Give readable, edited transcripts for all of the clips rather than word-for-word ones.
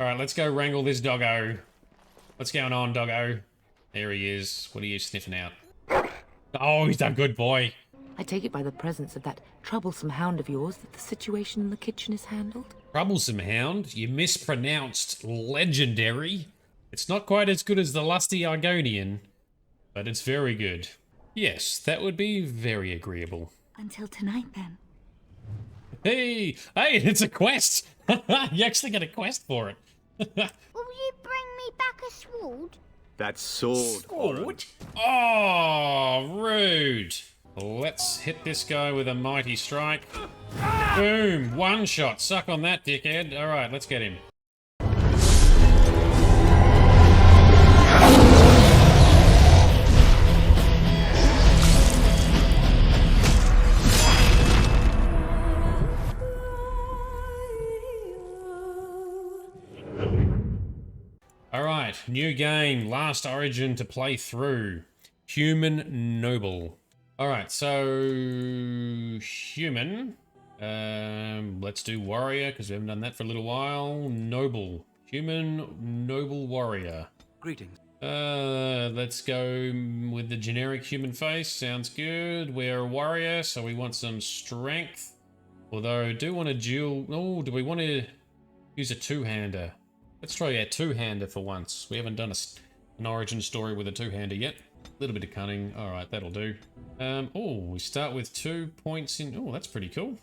Alright, let's go wrangle this doggo. What's going on, doggo? There he is. What are you sniffing out? Oh, he's a good boy. I take it by the presence of that troublesome hound of yours that the situation in the kitchen is handled? Troublesome hound? You mispronounced legendary. It's not quite as good as the lusty Argonian, but it's very good. Yes, that would be very agreeable. Until tonight, then. Hey, it's a quest. You actually get a quest for it. Will you bring me back a sword? That's sword. Sword? Oh, rude. Let's hit this guy with a mighty strike. Boom, one shot. Suck on that, dickhead. All right, let's get him. Alright, new game, last Origin to play through. Human Noble. Alright, so... Human. Let's do Warrior, because we haven't done that for a little while. Noble. Human Noble Warrior. Greetings. Let's go with the generic human face. Sounds good. We're a warrior, so we want some strength. Although, I do want a dual... Oh, do we want to use a two-hander? Let's try a two-hander for once. We haven't done an Origin story with a two-hander yet. A little bit of cunning. Alright, that'll do. Oh, we start with 2 points in... Oh, that's pretty cool.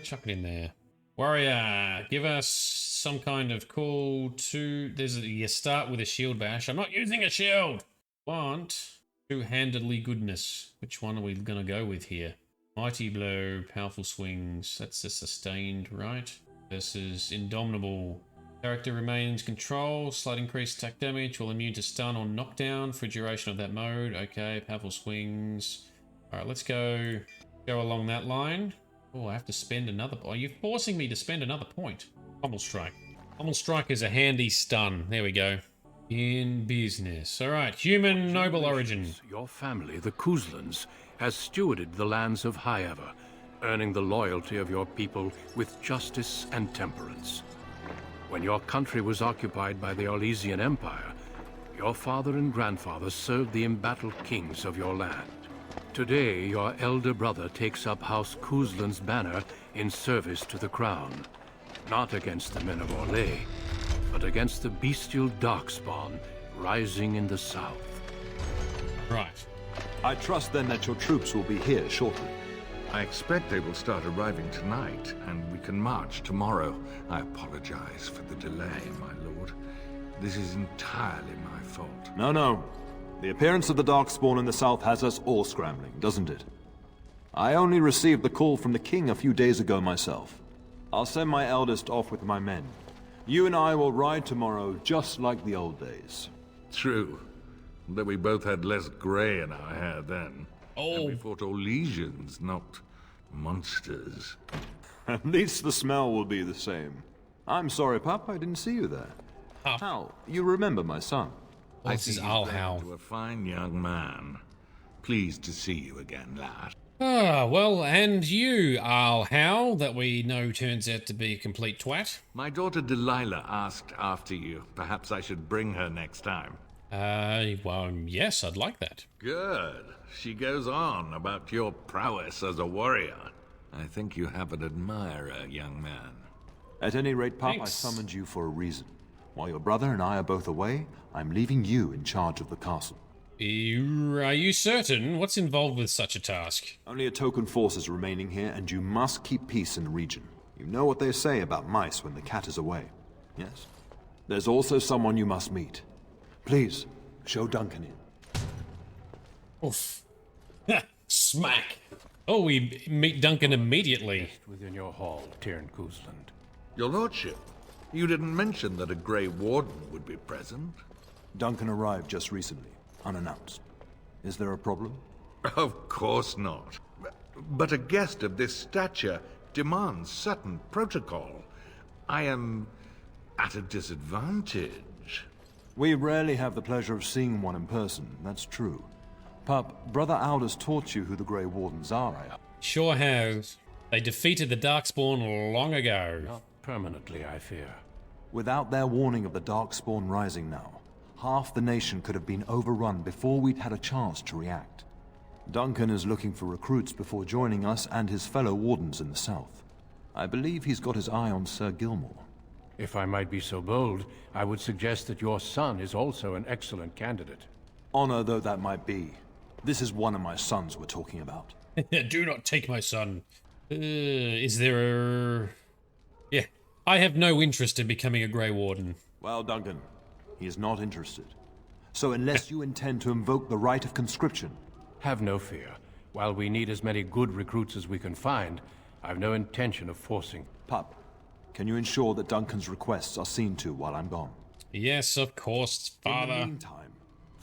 Chuck it in there. Warrior, give us some kind of cool two... You start with a shield bash. I'm not using a shield! Want two-handedly goodness. Which one are we going to go with here? Mighty blow, powerful swings. That's a sustained, right? Versus indomitable... Character remains control, slight increased attack damage, will immune to stun or knockdown for duration of that mode. Okay, powerful swings. Alright, let's go along that line. Oh, I have to spend another... Oh, you're forcing me to spend another point. Pommel Strike. Pommel Strike is a handy stun. There we go. In business. Alright, Human Noble Origin. Your family, the Couslands, has stewarded the lands of Highever, earning the loyalty of your people with justice and temperance. When your country was occupied by the Orlesian Empire, your father and grandfather served the embattled kings of your land. Today, your elder brother takes up House Cousland's banner in service to the crown. Not against the men of Orlais, but against the bestial darkspawn rising in the south. Right. I trust then that your troops will be here shortly. I expect they will start arriving tonight, and we can march tomorrow. I apologize for the delay, my lord. This is entirely my fault. No. The appearance of the Darkspawn in the south has us all scrambling, doesn't it? I only received the call from the king a few days ago myself. I'll send my eldest off with my men. You and I will ride tomorrow just like the old days. True. Though we both had less grey in our hair then. Oh. And we fought Orlesians, not monsters. At least the smell will be the same. I'm sorry, Pup, I didn't see you there. Pup. Hal, you remember my son? This is Al Hal. To a fine young man. Pleased to see you again, lad. Ah, well, and you, Al Hal, that we know turns out to be a complete twat. My daughter Delilah asked after you. Perhaps I should bring her next time. Well, yes, I'd like that. Good. She goes on about your prowess as a warrior. I think you have an admirer, young man. At any rate, Pup, Thanks. I summoned you for a reason. While your brother and I are both away, I'm leaving you in charge of the castle. Are you certain? What's involved with such a task? Only a token force is remaining here, and you must keep peace in the region. You know what they say about mice when the cat is away, yes? There's also someone you must meet. Please, show Duncan in. Oof. Smack. Oh, we meet Duncan immediately. Within your hall, Teyrn of Cousland. Your lordship, you didn't mention that a Grey Warden would be present. Duncan arrived just recently, unannounced. Is there a problem? Of course not. But a guest of this stature demands certain protocol. I am at a disadvantage. We rarely have the pleasure of seeing one in person, that's true. Pup, Brother Aldous taught you who the Grey Wardens are, I hope. Sure has. They defeated the Darkspawn long ago. Not permanently, I fear. Without their warning of the darkspawn rising now, half the nation could have been overrun before we'd had a chance to react. Duncan is looking for recruits before joining us and his fellow Wardens in the south. I believe he's got his eye on Sir Gilmore. If I might be so bold, I would suggest that your son is also an excellent candidate. Honor though that might be, this is one of my sons we're talking about. Do not take my son. Is there a... Yeah, I have no interest in becoming a Grey Warden. Well, Duncan, he is not interested. So unless you intend to invoke the right of conscription... Have no fear. While we need as many good recruits as we can find, I've no intention of forcing. Pup, can you ensure that Duncan's requests are seen to while I'm gone? Yes, of course, father. In the meantime,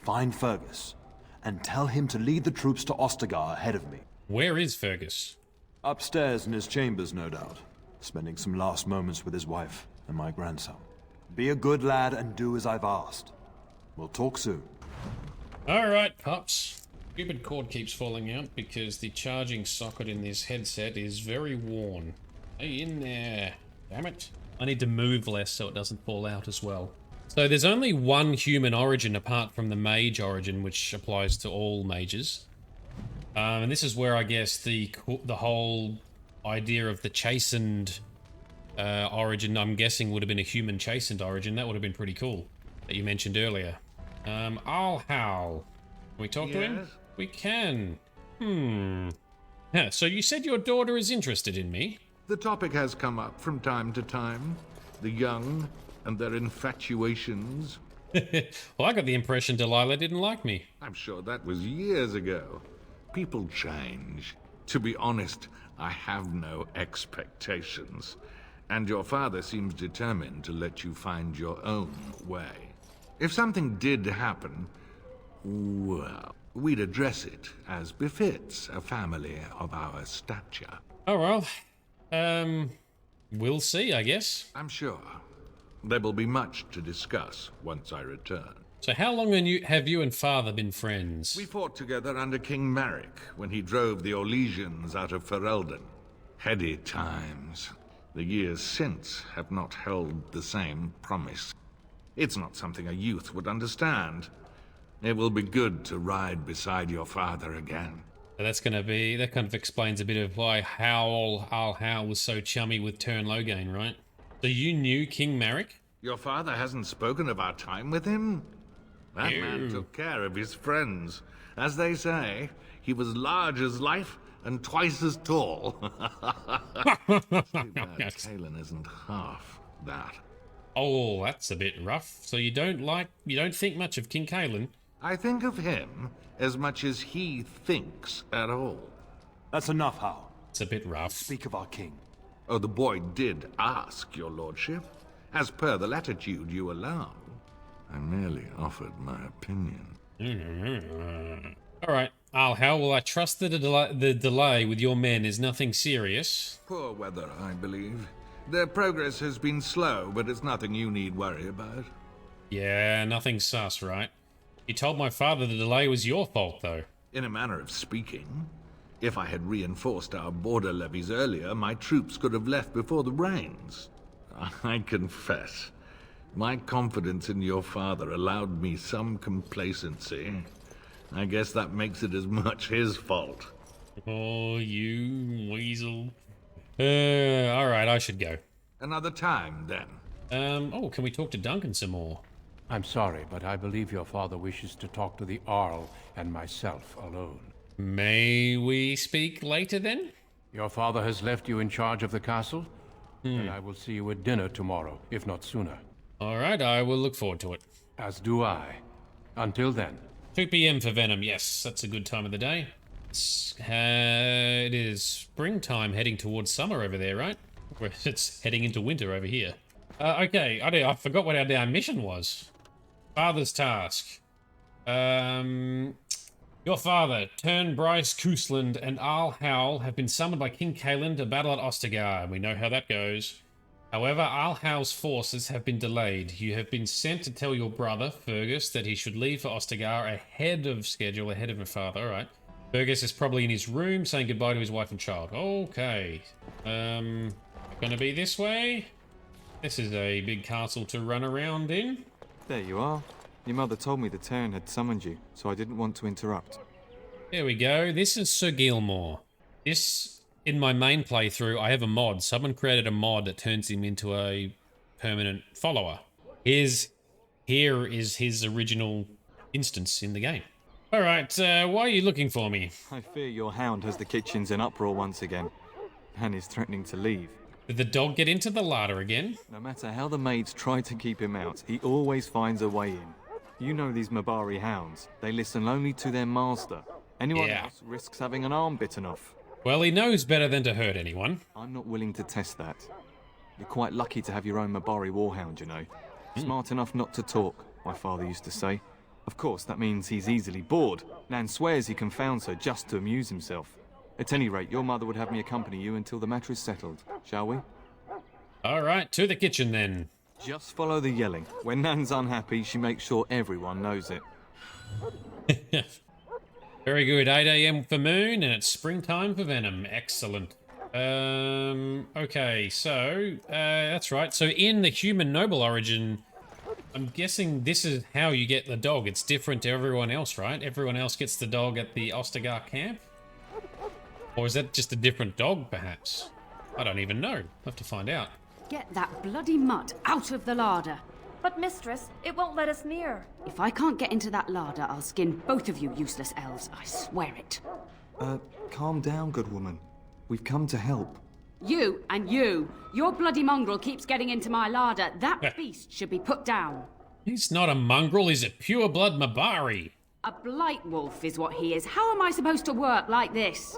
find Fergus, and tell him to lead the troops to Ostagar ahead of me. Where is Fergus? Upstairs in his chambers, no doubt. Spending some last moments with his wife and my grandson. Be a good lad and do as I've asked. We'll talk soon. Alright, pups. Stupid cord keeps falling out because the charging socket in this headset is very worn. Hey, in there. Damn it. I need to move less so it doesn't fall out as well. So there's only one human origin apart from the mage origin, which applies to all mages. And this is where I guess the whole idea of the chastened origin, I'm guessing, would have been a human chastened origin. That would have been pretty cool, that you mentioned earlier. I'll howl. Can we talk to him? We can. Yeah, so you said your daughter is interested in me? The topic has come up from time to time. The young and their infatuations. Well, I got the impression Delilah didn't like me. I'm sure that was years ago. People change. To be honest, I have no expectations. And your father seems determined to let you find your own way. If something did happen, well, we'd address it as befits a family of our stature. Oh, well. We'll see, I guess. I'm sure. There will be much to discuss once I return. So how long have you and father been friends? We fought together under King Maric when he drove the Orlesians out of Ferelden. Heady times. The years since have not held the same promise. It's not something a youth would understand. It will be good to ride beside your father again. That kind of explains a bit of why Howl was so chummy with Teyrn Loghain, right? So you knew King Maric? Your father hasn't spoken of our time with him? That man took care of his friends. As they say, he was large as life and twice as tall. It's too bad Kaelin isn't half that. Oh, that's a bit rough. So you don't think much of King Kaelin? I think of him as much as he thinks at all. That's enough, Hal. It's a bit rough. Speak of our king. Oh, the boy did ask, your lordship. As per the latitude you allow. I merely offered my opinion. All right, how will I trust that the delay with your men is nothing serious? Poor weather, I believe. Their progress has been slow, but it's nothing you need worry about. Yeah, nothing sus, right? You told my father the delay was your fault, though. In a manner of speaking. If I had reinforced our border levies earlier, my troops could have left before the rains. I confess, my confidence in your father allowed me some complacency. I guess that makes it as much his fault. Oh, you weasel. Alright, I should go. Another time, then. Oh, can we talk to Duncan some more? I'm sorry, but I believe your father wishes to talk to the Arl and myself alone. May we speak later, then? Your father has left you in charge of the castle? And I will see you at dinner tomorrow, if not sooner. Alright, I will look forward to it. As do I. Until then. 2 p.m. for Venom, yes, that's a good time of the day. It is springtime heading towards summer over there, right? It's heading into winter over here. Okay, I forgot what our damn mission was. Father's task. Your father, Teyrn Cousland, and Arl Howl have been summoned by King Kaelin to battle at Ostagar. We know how that goes. However, Arl Howl's forces have been delayed. You have been sent to tell your brother, Fergus, that he should leave for Ostagar ahead of schedule, ahead of your father, alright. Fergus is probably in his room saying goodbye to his wife and child. Okay. Gonna be this way? This is a big castle to run around in. There you are. Your mother told me the Teyrn had summoned you, so I didn't want to interrupt. There we go. This is Sir Gilmore. This, in my main playthrough, I have a mod. Someone created a mod that turns him into a permanent follower. Here is his original instance in the game. All right, why are you looking for me? I fear your hound has the kitchens in uproar once again, and is threatening to leave. Did the dog get into the larder again? No matter how the maids try to keep him out, he always finds a way in. You know these Mabari hounds. They listen only to their master. Anyone else risks having an arm bitten off. Well, he knows better than to hurt anyone. I'm not willing to test that. You're quite lucky to have your own Mabari warhound, you know. Smart enough not to talk, my father used to say. Of course, that means he's easily bored. Nan swears he confounds her just to amuse himself. At any rate, your mother would have me accompany you until the matter is settled, shall we? All right, to the kitchen then. Just follow the yelling. When Nan's unhappy, she makes sure everyone knows it. Very good. 8 AM for Moon, and it's springtime for Venom. Excellent. Okay, so, that's right. So in the human noble origin, I'm guessing this is how you get the dog. It's different to everyone else, right? Everyone else gets the dog at the Ostagar camp? Or is that just a different dog, perhaps? I don't even know. I'll have to find out. Get that bloody mutt out of the larder. But mistress, it won't let us near. If I can't get into that larder, I'll skin both of you useless elves, I swear it. Calm down, good woman. We've come to help. You and you. Your bloody mongrel keeps getting into my larder. That beast should be put down. He's not a mongrel, he's a pure-blood Mabari. A blight wolf is what he is. How am I supposed to work like this?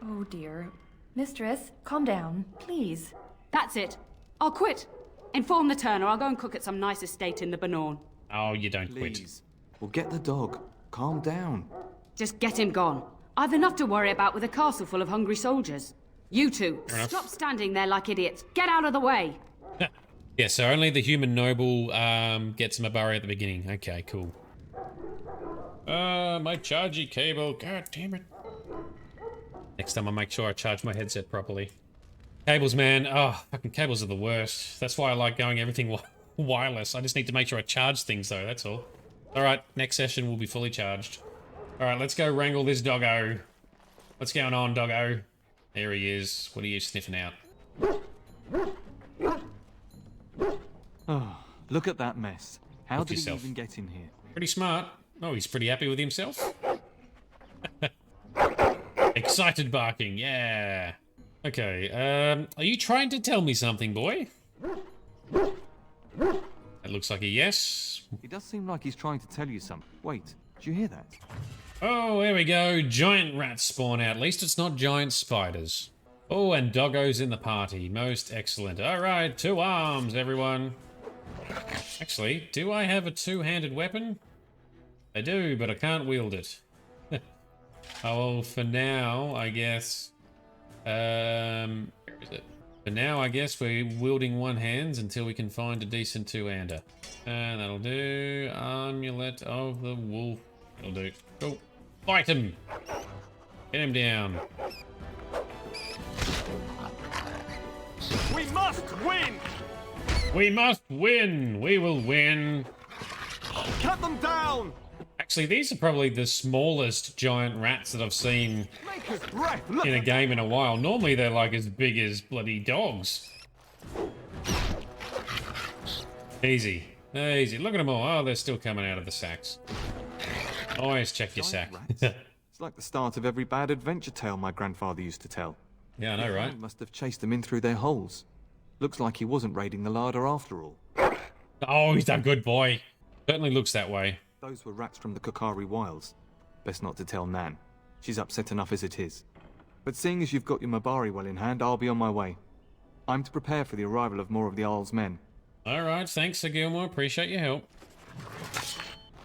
Oh dear. Mistress, calm down, please. That's it. I'll quit. Inform the Teyrn, or I'll go and cook at some nice estate in the Banorn. Oh, you don't quit. Please. We'll get the dog. Calm down. Just get him gone. I've enough to worry about with a castle full of hungry soldiers. You two, stop standing there like idiots. Get out of the way. Yeah, so only the human noble gets Mabari at the beginning. Okay, cool. My chargy cable. God damn it. Next time I'll make sure I charge my headset properly. Cables, man. Oh, fucking cables are the worst. That's why I like going everything wireless. I just need to make sure I charge things, though. That's all. All right, next session will be fully charged. All right, let's go wrangle this doggo. What's going on, doggo? There he is. What are you sniffing out? Oh, look at that mess. How Help did yourself. he even get in here? Pretty smart. Oh, he's pretty happy with himself. Excited barking, yeah. Okay, are you trying to tell me something, boy? That looks like a yes. He does seem like he's trying to tell you something. Wait, did you hear that? Oh, there we go. Giant rats spawn out. At least it's not giant spiders. Oh, and doggo's in the party. Most excellent. All right, 2 arms, everyone. Actually, do I have a 2-handed weapon? I do, but I can't wield it. Oh, well, for now, I guess... where is it? For now, I guess we're wielding one hands until we can find a decent 2-hander. And that'll do. Amulet of the Wolf. That'll do. Go. Fight him! Get him down. We must win! We must win! We will win! Cut them down! Actually, these are probably the smallest giant rats that I've seen in a game in a while. Normally they're like as big as bloody dogs. Easy. Easy. Look at them all. Oh, they're still coming out of the sacks. Always check your sack. It's like the start of every bad adventure tale my grandfather used to tell. Yeah, I know, right? He must have chased them in through their holes. Looks like he wasn't raiding the larder after all. Oh, he's a good boy. Certainly looks that way. Those were rats from the Kokari Wilds. Best not to tell Nan. She's upset enough as it is. But seeing as you've got your Mabari well in hand, I'll be on my way. I'm to prepare for the arrival of more of the Jarl's men. All right, thanks, Sir Gilmore. Appreciate your help.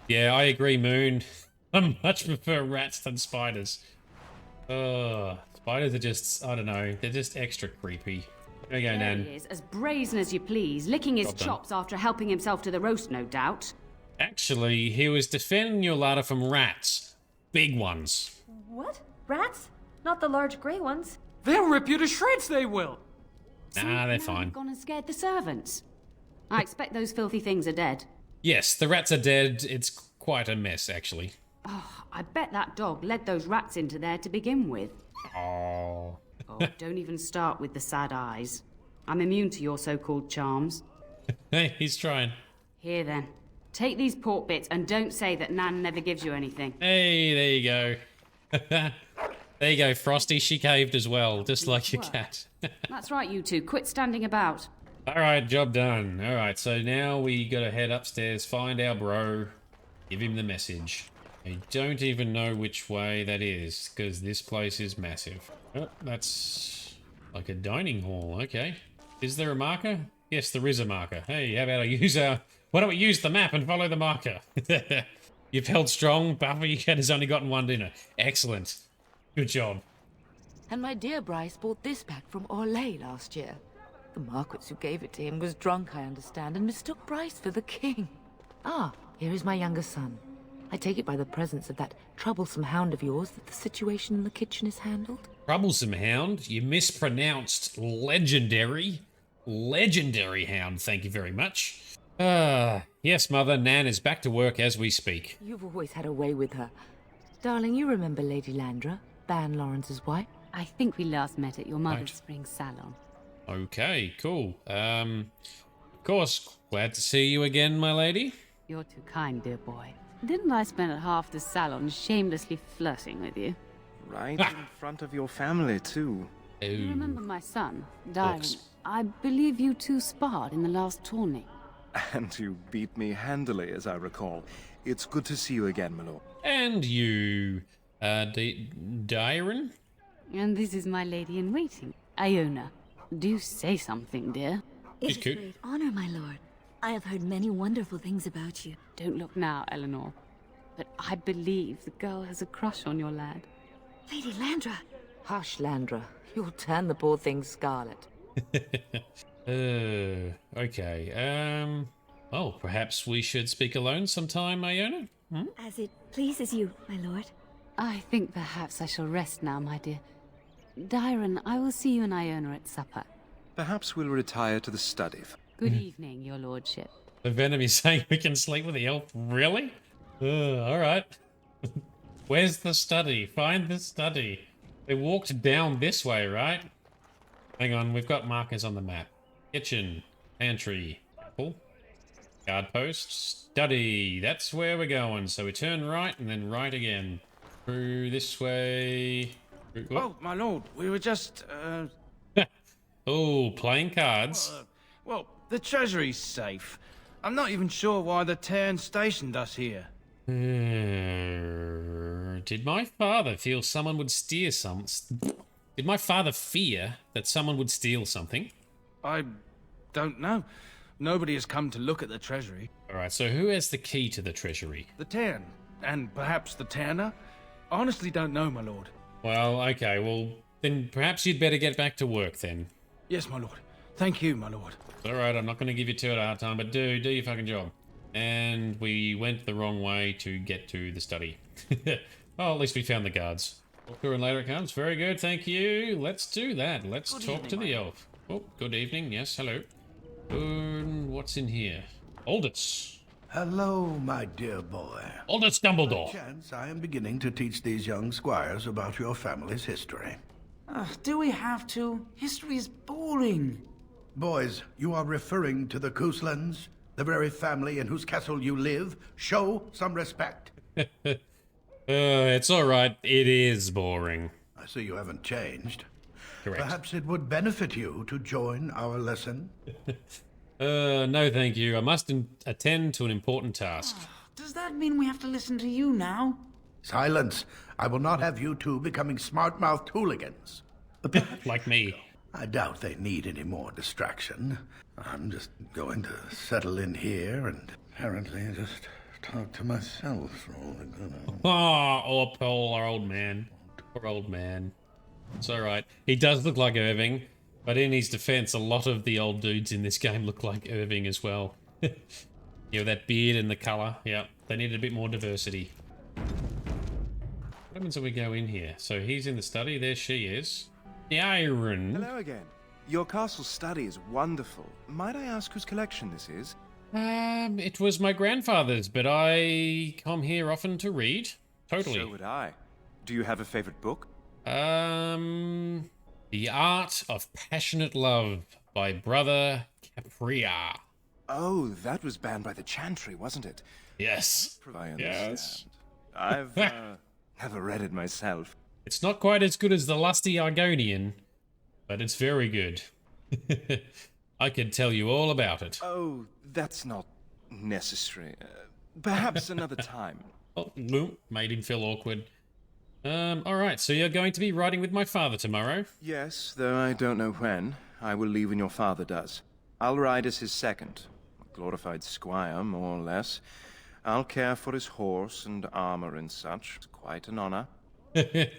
Yeah, I agree, Moon. I much prefer rats than spiders. Spiders are just, I don't know, they're just extra creepy. There you go, There Nan. he is, as brazen as you please, licking his Job done. chops after helping himself to the roast, no doubt. Actually, he was defending your larder from rats. Big ones. What? Rats? Not the large grey ones? They'll rip you to shreds, they will! Nah, they're now fine. they've gone and scared the servants. I expect those filthy things are dead. Yes, the rats are dead. It's quite a mess, actually. Oh, I bet that dog led those rats into there to begin with. Oh. Oh, don't even start with the sad eyes. I'm immune to your so-called charms. Hey, he's trying. Here then. Take these pork bits and don't say that Nan never gives you anything. Hey, there you go. There you go, Frosty. She caved as well, just like your cat. That's right, you two. Quit standing about. Alright, job done. Alright, so now we gotta head upstairs, find our bro, give him the message. I don't even know which way that is, because this place is massive. Oh, that's like a dining hall, okay. Is there a marker? Yes, there is a marker. Hey, how about why don't we use the map and follow the marker? You've held strong, Buffy has only gotten one dinner. Excellent. Good job. And my dear Bryce bought this pack from Orlais last year. The Marquis who gave it to him was drunk, I understand, and mistook Bryce for the king. Ah, here is my younger son. I take it by the presence of that troublesome hound of yours that the situation in the kitchen is handled? Troublesome hound? You mispronounced legendary. Legendary hound, thank you very much. Yes, Mother, Nan is back to work as we speak. You've always had a way with her. Darling, you remember Lady Landra, Ban Lawrence's wife? I think we last met at your mother's spring salon. Okay, cool. Of course, glad to see you again, my lady. You're too kind, dear boy. Didn't I spend half the salon shamelessly flirting with you? Right in front of your family, too. You remember my son, Teyrn? Books. I believe you two sparred in the last tourney. And you beat me handily, as I recall. It's good to see you again, my lord. And you, Teyrn? And this is my lady-in-waiting, Iona. Do say something, dear. She's It is a cute. great honor, my lord. I have heard many wonderful things about you. Don't look now, Eleanor. But I believe the girl has a crush on your lad. Lady Landra. Hush, Landra. You'll turn the poor thing scarlet. Okay. Oh, perhaps we should speak alone sometime, Iona? Hmm? As it pleases you, my lord. I think perhaps I shall rest now, my dear. Teyrn, I will see you and Iona at supper. Perhaps we'll retire to the study. Good evening, your lordship. The Venom is saying we can sleep with the elf? Really? Alright. Where's the study? Find the study. They walked down this way, right? Hang on, we've got markers on the map. Kitchen, pantry, cool. Guard post, study. That's where we're going. So we turn right and then right again. Through this way. Oh, my lord, we were just, Oh, playing cards. well, the treasury's safe. I'm not even sure why the Teyrn stationed us here. Did my father feel someone would steal some... Did my father fear that someone would steal something? I don't know. Nobody has come to look at the treasury. Alright, so who has the key to the treasury? The Teyrn, and perhaps the Teyrner? Honestly don't know, my lord. Well, okay, well, then perhaps you'd better get back to work then. Yes, my lord. Thank you, my lord. Alright, I'm not going to give you too a hard time, but do your fucking job. And we went the wrong way to get to the study. Well, at least we found the guards. Talk and later it comes. Very good, thank you. Let's do that. Let's talk to the elf. Oh, good evening. Yes, hello. What's in here? Aldous. Hello, my dear boy. Aldous Dumbledore. Chance I am beginning to teach these young squires about your family's history. Do we have to? History is boring. Boys, you are referring to the Couslands, the very family in whose castle you live. Show some respect. It's alright. It is boring. I see you haven't changed. Correct. Perhaps it would benefit you to join our lesson. No thank you. I must attend to an important task. Does that mean we have to listen to you now? Silence. I will not have you two becoming smart-mouthed hooligans. Like me. I doubt they need any more distraction. I'm just going to settle in here and apparently just talk to myself for all the good. Oh, poor old man. Poor old man. It's alright. He does look like Irving, but in his defense, a lot of the old dudes in this game look like Irving as well. Yeah, that beard and the color. Yeah, they need a bit more diversity. What happens when we go in here? So he's in the study. There she is. Teyrn. Hello again. Your castle study is wonderful. Might I ask whose collection this is? It was my grandfather's, but I come here often to read. Totally. So would I. Do you have a favorite book? The Art of Passionate Love by Brother Capria. Oh, that was banned by the Chantry, wasn't it? Yes. I understand. Yes. I've never read it myself. It's not quite as good as the Lusty Argonian, but it's very good. I could tell you all about it. Oh, that's not necessary. Perhaps another time. Oh, made him feel awkward. Alright, so you're going to be riding with my father tomorrow? Yes, though I don't know when. I will leave when your father does. I'll ride as his second. A glorified squire, more or less. I'll care for his horse and armor and such. It's quite an honor.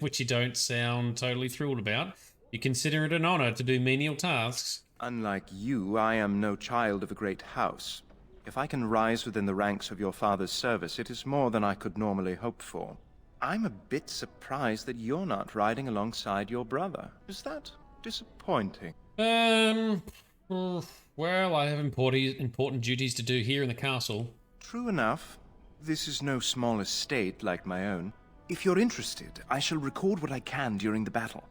Which you don't sound totally thrilled about. You consider it an honor to do menial tasks. Unlike you, I am no child of a great house. If I can rise within the ranks of your father's service, it is more than I could normally hope for. I'm a bit surprised that you're not riding alongside your brother. Is that disappointing? Well, I have important duties to do here in the castle. True enough. This is no small estate like my own. If you're interested, I shall record what I can during the battle.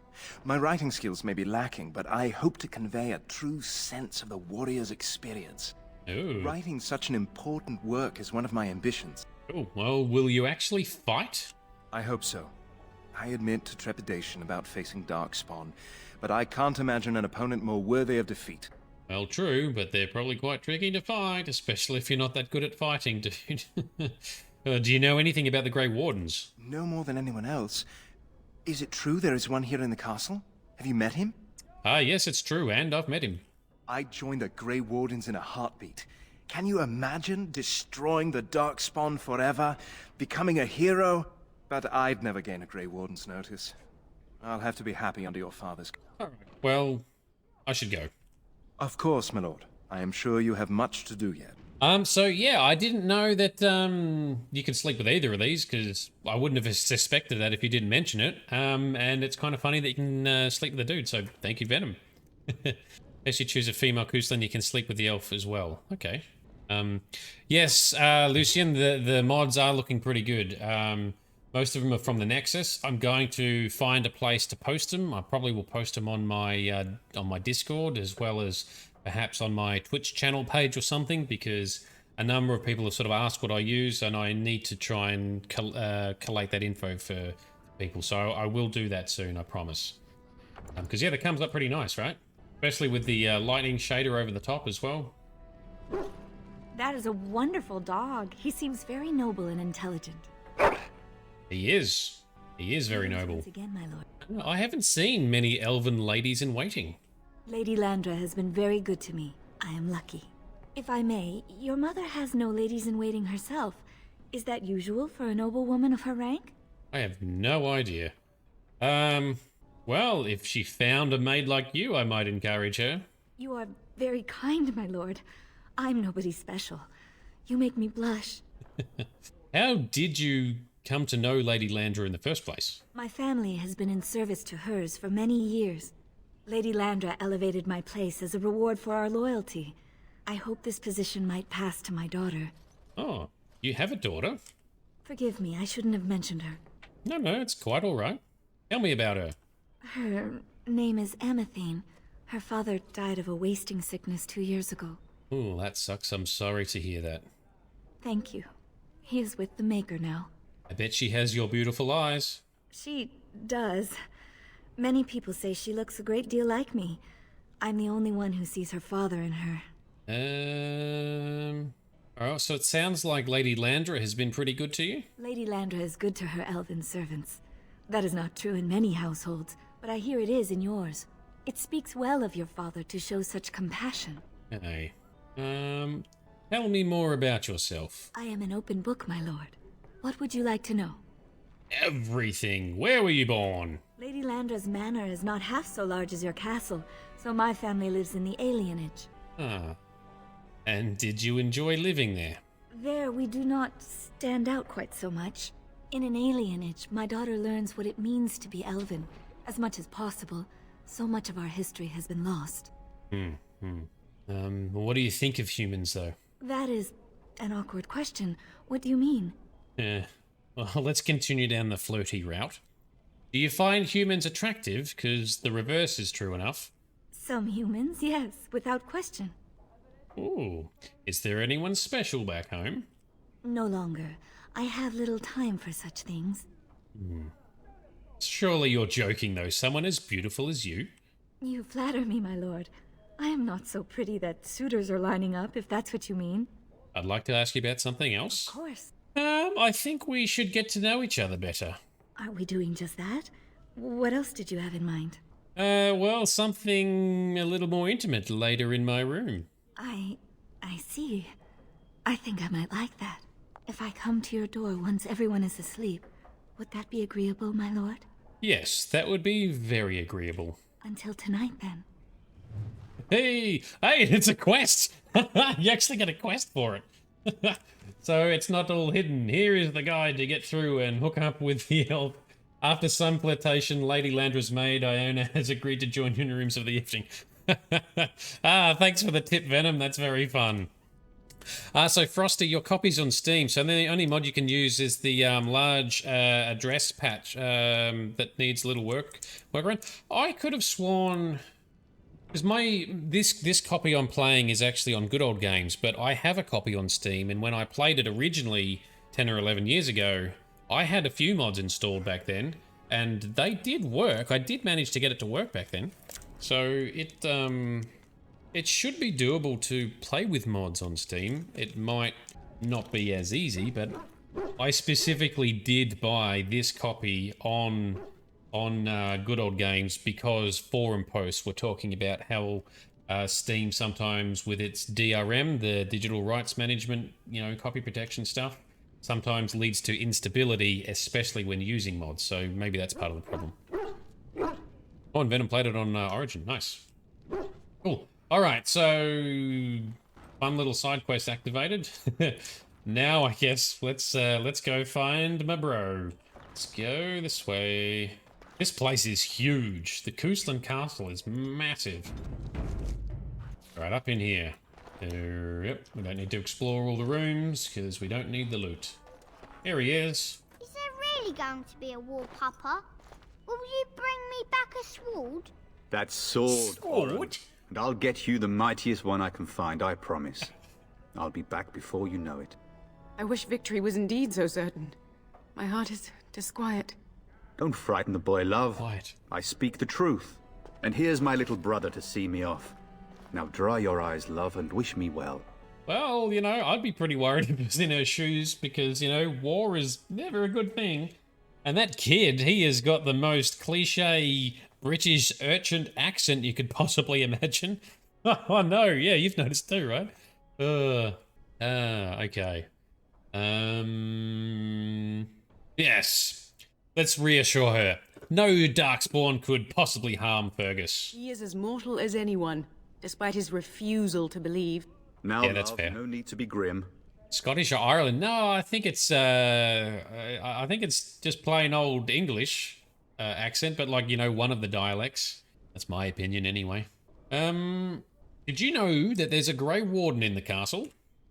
My writing skills may be lacking, but I hope to convey a true sense of the warrior's experience. Ooh. Writing such an important work is one of my ambitions. Oh, well, will you actually fight? I hope so. I admit to trepidation about facing darkspawn, but I can't imagine an opponent more worthy of defeat. Well, true, but they're probably quite tricky to fight, especially if you're not that good at fighting, dude. Do you know anything about the Grey Wardens? No more than anyone else. Is it true there is one here in the castle? Have you met him? Yes, it's true, and I've met him. I'd join the Grey Wardens in a heartbeat. Can you imagine destroying the darkspawn forever, becoming a hero? But I'd never gain a Grey Warden's notice. I'll have to be happy under your father's... Alright, well, I should go. Of course, my lord. I am sure you have much to do yet. So yeah, I didn't know that, you could sleep with either of these, because I wouldn't have suspected that if you didn't mention it. And it's kind of funny that you can, sleep with a dude, so thank you, Venom. If you choose a female Cousland, you can sleep with the elf as well. Okay. Yes, Lucian, the mods are looking pretty good. Most of them are from the Nexus. I'm going to find a place to post them. I probably will post them on my Discord, as well as perhaps on my Twitch channel page or something, because a number of people have sort of asked what I use, and I need to try and collate that info for people. So I will do that soon, I promise. Because yeah, that comes up pretty nice, right? Especially with the lightning shader over the top as well. That is a wonderful dog. He seems very noble and intelligent. He is. He is very noble. Once again, my lord. I haven't seen many elven ladies in waiting. Lady Landra has been very good to me. I am lucky. If I may, your mother has no ladies in waiting herself. Is that usual for a noble woman of her rank? I have no idea. Well, if she found a maid like you, I might encourage her. You are very kind, my lord. I'm nobody special. You make me blush. How did you come to know Lady Landra in the first place? My family has been in service to hers for many years. Lady Landra elevated my place as a reward for our loyalty. I hope this position might pass to my daughter. Oh, you have a daughter? Forgive me, I shouldn't have mentioned her. No, it's quite all right. Tell me about her. Her name is Amathine. Her father died of a wasting sickness 2 years ago. Oh, that sucks. I'm sorry to hear that. Thank you. He is with the Maker now. I bet she has your beautiful eyes. She does. Many people say she looks a great deal like me. I'm the only one who sees her father in her. Oh, so it sounds like Lady Landra has been pretty good to you? Lady Landra is good to her elven servants. That is not true in many households, but I hear it is in yours. It speaks well of your father to show such compassion. Hey. Tell me more about yourself. I am an open book, my lord. What would you like to know? Everything. Where were you born? Lady Landra's manor is not half so large as your castle, so my family lives in the alienage. Ah. And did you enjoy living there? There, we do not stand out quite so much. In an alienage, my daughter learns what it means to be elven, as much as possible, So much of our history has been lost. What do you think of humans, though? That is an awkward question. What do you mean? Well, let's continue down the flirty route. Do you find humans attractive? Because the reverse is true enough. Some humans, yes, without question. Ooh. Is there anyone special back home? No longer. I have little time for such things. Surely you're joking, though. Someone as beautiful as you? You flatter me, my lord. I am not so pretty that suitors are lining up, if that's what you mean. I'd like to ask you about something else. Of course. I think we should get to know each other better. Are we doing just that? What else did you have in mind? Well, something a little more intimate later in my room. I see. I think I might like that. If I come to your door once everyone is asleep, would that be agreeable, my lord? Yes, that would be very agreeable. Until tonight, then. Hey, it's a quest! You actually get a quest for it. So it's not all hidden. Here is the guide to get through and hook up with the elf. After some flirtation, Lady Landra's maid, Iona, has agreed to join you in the rooms of the evening. Thanks for the tip, Venom. That's very fun. So Frosty, your copy's on Steam. So the only mod you can use is the large address patch that needs a little work around. I could have sworn, because this copy I'm playing is actually on Good Old Games, but I have a copy on Steam, and when I played it originally 10 or 11 years ago, I had a few mods installed back then, and they did work. I did manage to get it to work back then. So it should be doable to play with mods on Steam. It might not be as easy, but I specifically did buy this copy on Good Old Games because forum posts were talking about how Steam sometimes with its DRM, the digital rights management, copy protection stuff, sometimes leads to instability, especially when using mods. So maybe that's part of the problem. Oh, and Venom played it on Origin. Nice. Cool. All right, so fun little side quest activated. Now I guess let's go find my bro. Let's go this way. This place is huge. The Cousland Castle is massive. All right, up in here. Yep, we don't need to explore all the rooms because we don't need the loot. Here he is. Is there really going to be a war, Papa? Will you bring me back a sword? That sword, Oren. And I'll get you the mightiest one I can find, I promise. I'll be back before you know it. I wish victory was indeed so certain. My heart is disquiet. Don't frighten the boy, love. Quiet. I speak the truth. And here's my little brother to see me off. Now dry your eyes, love, and wish me well. Well, I'd be pretty worried if I was in her shoes because, war is never a good thing. And that kid, he has got the most cliche British urchin accent you could possibly imagine. Oh no, yeah, you've noticed too, right? Okay. Yes. Let's reassure her. No darkspawn could possibly harm Fergus. He is as mortal as anyone, despite his refusal to believe. Now, yeah, that's fair. No need to be grim. Scottish or Ireland? No, I think it's just plain old English accent, but one of the dialects. That's my opinion anyway. Did you know that there's a Grey Warden in the castle?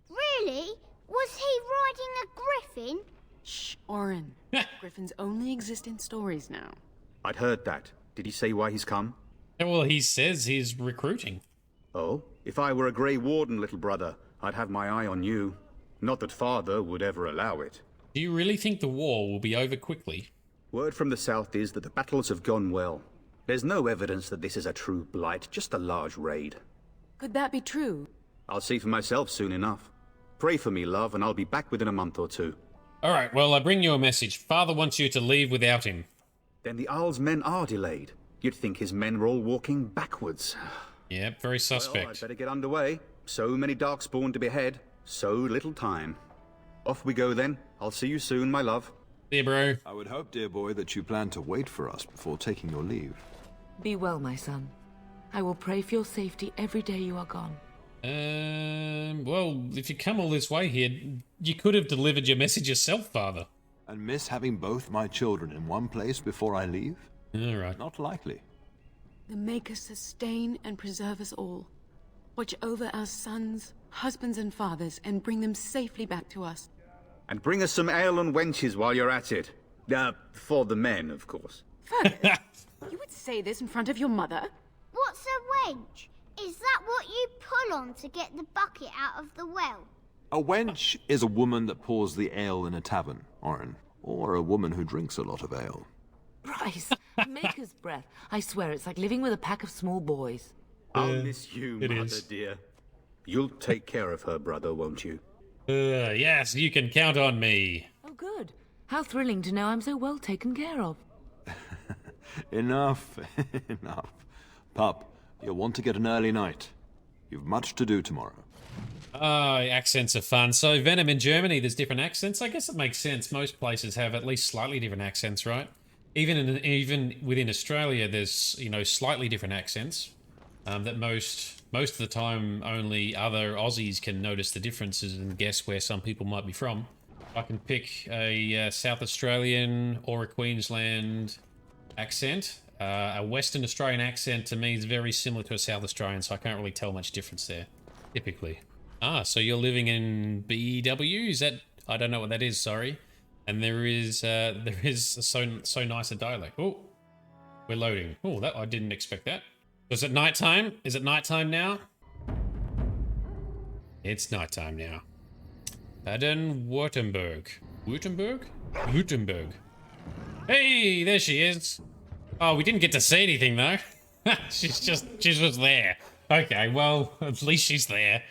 Really? Was he riding a griffin? Shh, Oren. Griffins only exist in stories now. I'd heard that. Did he say why he's come? Well, he says he's recruiting. Oh, if I were a Grey Warden, little brother, I'd have my eye on you. Not that father would ever allow it. Do you really think the war will be over quickly? Word from the south is that the battles have gone well. There's no evidence that this is a true blight, just a large raid. Could that be true? I'll see for myself soon enough. Pray for me, love, and I'll be back within a month or two. All right, well, I bring you a message. Father wants you to leave without him. Then the Jarl's men are delayed. You'd think his men were all walking backwards. Yep, very suspect. Well, I'd better get underway. So many darkspawn to behead. So little time. Off we go then. I'll see you soon, my love. See you, bro. I would hope, dear boy, that you plan to wait for us before taking your leave. Be well, my son. I will pray for your safety every day you are gone. Well, if you come all this way here, you could have delivered your message yourself, Father. And miss having both my children in one place before I leave? All right. Not likely. the Maker sustain and preserve us all. Watch over our sons, husbands and fathers, and bring them safely back to us. And bring us some ale and wenches while you're at it. For the men, of course. You would say this in front of your mother? What's a wench? Is that what you pull on to get the bucket out of the well? A wench is a woman that pours the ale in a tavern, Orin. Or a woman who drinks a lot of ale. Bryce, Maker's breath. I swear it's like living with a pack of small boys. I'll miss you, Mother dear. You'll take care of her, brother, won't you? Yes, you can count on me. Oh, good. How thrilling to know I'm so well taken care of. Enough, enough. Pup, you'll want to get an early night. You've much to do tomorrow. Accents are fun. So Venom in Germany, there's different accents. I guess it makes sense. Most places have at least slightly different accents, right? Even within Australia, there's, you know, slightly different accents that most of the time only other Aussies can notice the differences and guess where some people might be from. I can pick a South Australian or a Queensland accent. A Western Australian accent to me is very similar to a South Australian, so I can't really tell much difference there, typically. So you're living in BW? Is that... I don't know what that is, sorry. And there is so nice a dialect. Oh, we're loading. Oh, that I didn't expect that. Was it nighttime? Is it nighttime now? It's nighttime now. Baden-Württemberg. Württemberg. Hey, there she is. Oh, we didn't get to see anything though. She was there. Okay, well, at least she's there.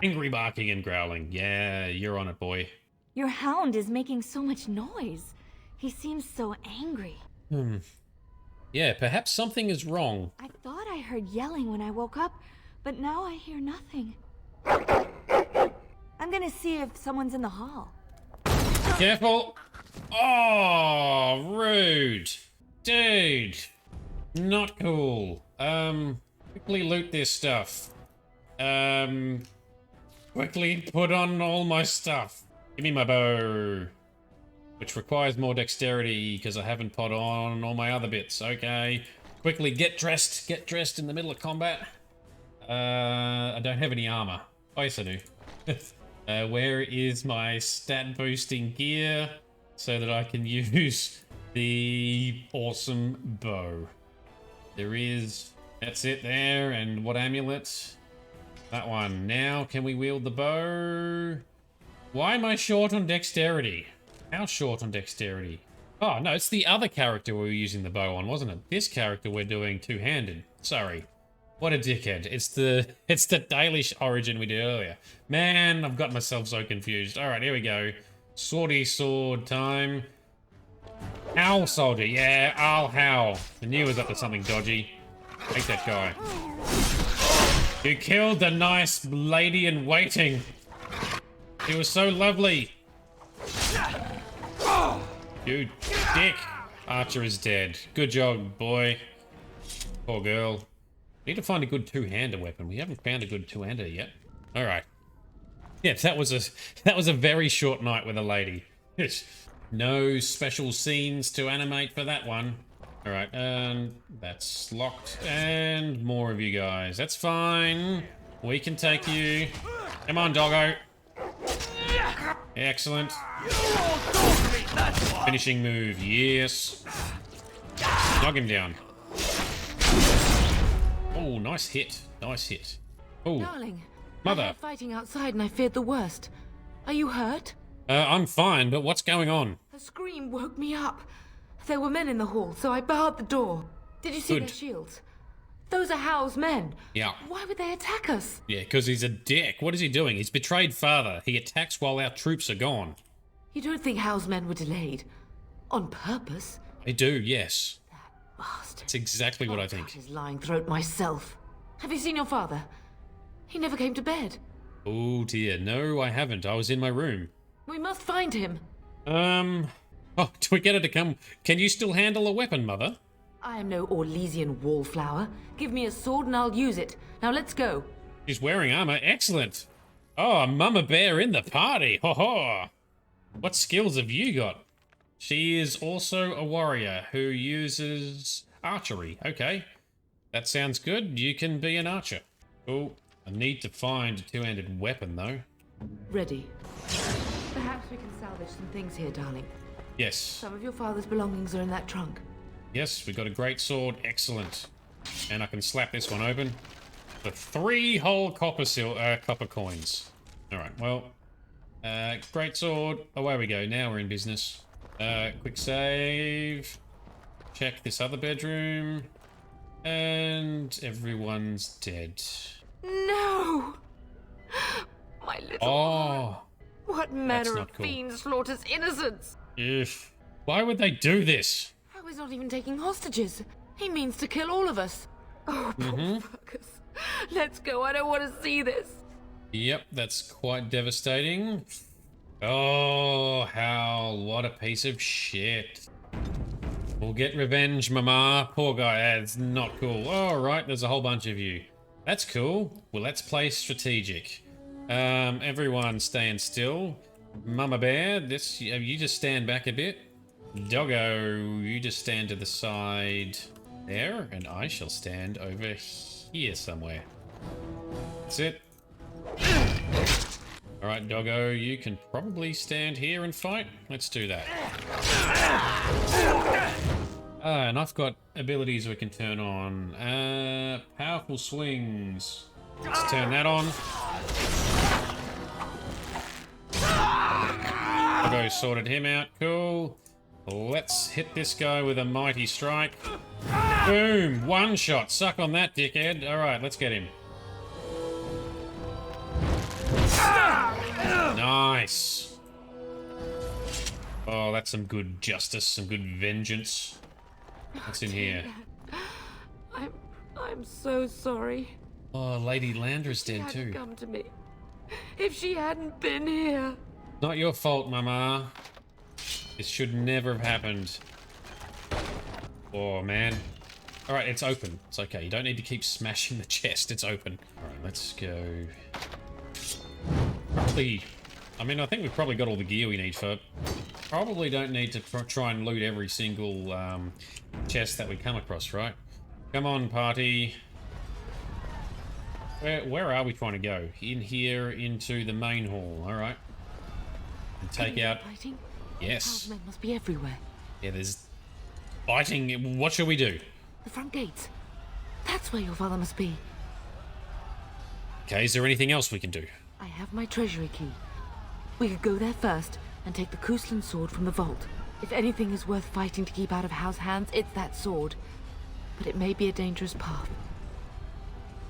Angry barking and growling. Yeah, you're on it, boy. Your hound is making so much noise. He seems so angry. Yeah, perhaps something is wrong. I thought I heard yelling when I woke up, but now I hear nothing. I'm gonna see if someone's in the hall. Careful! Oh, rude. Dude. Not cool. Quickly loot this stuff. Quickly put on all my stuff. Give me my bow. Which requires more dexterity, because I haven't put on all my other bits. Okay. Quickly get dressed. Get dressed in the middle of combat. I don't have any armor. Oh, yes I do. Where is my stat boosting gear so that I can use the awesome bow? There is... That's it there. And what amulet? That one. Now, can we wield the bow? Why am I short on dexterity? How short on dexterity? Oh, no, it's the other character we were using the bow on, wasn't it? This character we're doing two-handed. Sorry. What a dickhead. It's the Dalish origin we did earlier. Man, I've got myself so confused. Alright, here we go. Swordy sword time. Howl soldier. Yeah, I'll howl. I knew he was up to something dodgy. Take that guy. You killed the nice lady in waiting. She was so lovely. You dick. Archer is dead. Good job, boy. Poor girl. Need to find a good two-hander weapon. We haven't found a good two-hander yet. All right. Yeah, that was a very short night with a lady. No special scenes to animate for that one. All right, and that's locked. And more of you guys. That's fine. We can take you. Come on, doggo. Excellent. Finishing move, yes. Knock him down. Oh, nice hit. Nice hit. Oh, Darling, mother. I heard fighting outside and I feared the worst. Are you hurt? I'm fine, but what's going on? A scream woke me up. There were men in the hall, so I barred the door. Did you see Good. their shields? Those are Howe's men. Yeah. Why would they attack us? Yeah, because he's a dick. What is he doing? He's betrayed father. He attacks while our troops are gone. You don't think Howe's men were delayed? On purpose? I do, yes. Bastard. That's exactly what I think. His lying throat myself. Have you seen your father? He never came to bed. Oh dear, no I haven't. I was in my room. We must find him. Oh, do we get her to come? Can you still handle a weapon, mother? I am no Orlesian wallflower. Give me a sword and I'll use it. Now let's go. She's wearing armor. Excellent. Oh, Mama Bear in the party. Ho ho. What skills have you got? She is also a warrior who uses archery. Okay, that sounds good. You can be an archer. Oh, I need to find a two-handed weapon, though. Ready. Perhaps we can salvage some things here, darling. Yes. Some of your father's belongings are in that trunk. Yes, we got a great sword. Excellent. And I can slap this one open. For 3 whole copper coins. Alright, well. Great sword. Away we go. Now we're in business. Quick save. Check this other bedroom. And everyone's dead. No! My little... Oh! What manner of cool. fiend slaughters innocents? If. Why would they do this? How he's not even taking hostages. He means to kill all of us. Oh, poor fuckers. Let's go. I don't want to see this. Yep, that's quite devastating. Oh, what a piece of shit. We'll get revenge, mama. Poor guy, that's not cool. All right, there's a whole bunch of you. That's cool. Well, let's play strategic. Everyone stand still. Mama Bear, you just stand back a bit. Doggo, you just stand to the side there, and I shall stand over here somewhere. That's it. Alright, Doggo, you can probably stand here and fight. Let's do that. And I've got abilities we can turn on. Powerful swings. Let's turn that on. Doggo sorted him out. Cool. Let's hit this guy with a mighty strike. Boom! One shot. Suck on that, dickhead. Alright, let's get him. Nice. Oh, that's some good justice, some good vengeance. What's in here? I'm so sorry. Oh, Lady Landra's dead She too. hadn't come to me. If she hadn't been here. Not your fault, Mama. This should never have happened. Oh, man. Alright, it's open. It's okay. You don't need to keep smashing the chest. It's open. Alright, let's go. Probably... I mean, I think we've probably got all the gear we need for it. Probably don't need to try and loot every single chest that we come across, right? Come on, party. Where are we trying to go? In here, into the main hall. Alright. And take out... Fighting? Yes. House men must be everywhere. Yeah, there's... fighting. What shall we do? The front gates. That's where your father must be. Okay, is there anything else we can do? I have my treasury key. We could go there first and take the Cousland sword from the vault. If anything is worth fighting to keep out of House hands, it's that sword. But it may be a dangerous path.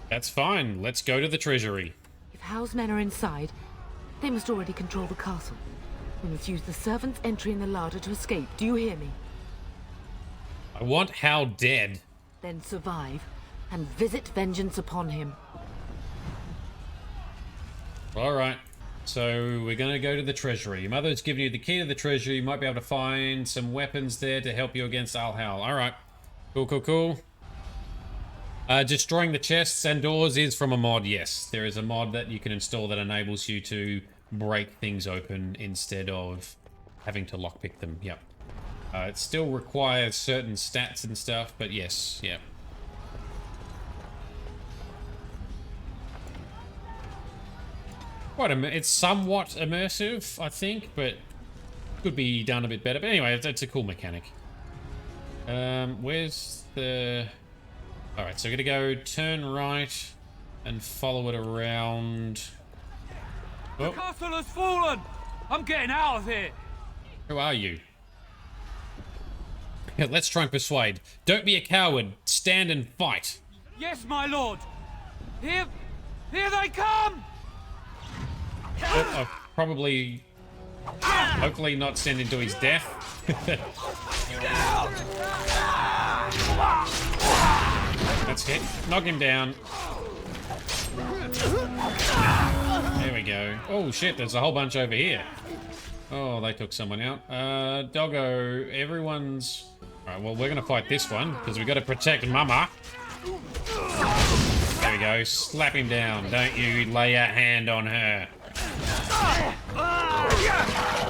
That's fine. Let's go to the treasury. If House men are inside, they must already control the castle. We must use the servant's entry in the larder to escape. Do you hear me? I want Hal dead. Then survive and visit vengeance upon him. Alright. So, we're going to go to the treasury. Your mother's given you the key to the treasury. You might be able to find some weapons there to help you against Al Hal. Alright. Cool, cool, cool. Destroying the chests and doors is from a mod, yes. There is a mod that you can install that enables you to break things open instead of having to lockpick them. Yep. It still requires certain stats and stuff, but yes, yep. It's somewhat immersive, I think, but could be done a bit better. But anyway, it's a cool mechanic. Where's the... Alright, so we're gonna go turn right and follow it around. The castle has fallen! I'm getting out of here! Who are you? Let's try and persuade. Don't be a coward. Stand and fight. Yes, my lord! Here they come! Oh, I've probably... hopefully not send him to his death. That's hit. Knock him down. There we go. Oh shit, there's a whole bunch over here. Oh, they took someone out. Doggo, everyone's... Alright, well, we're gonna fight this one, because we've got to protect Mama. There we go. Slap him down. Don't you lay a hand on her.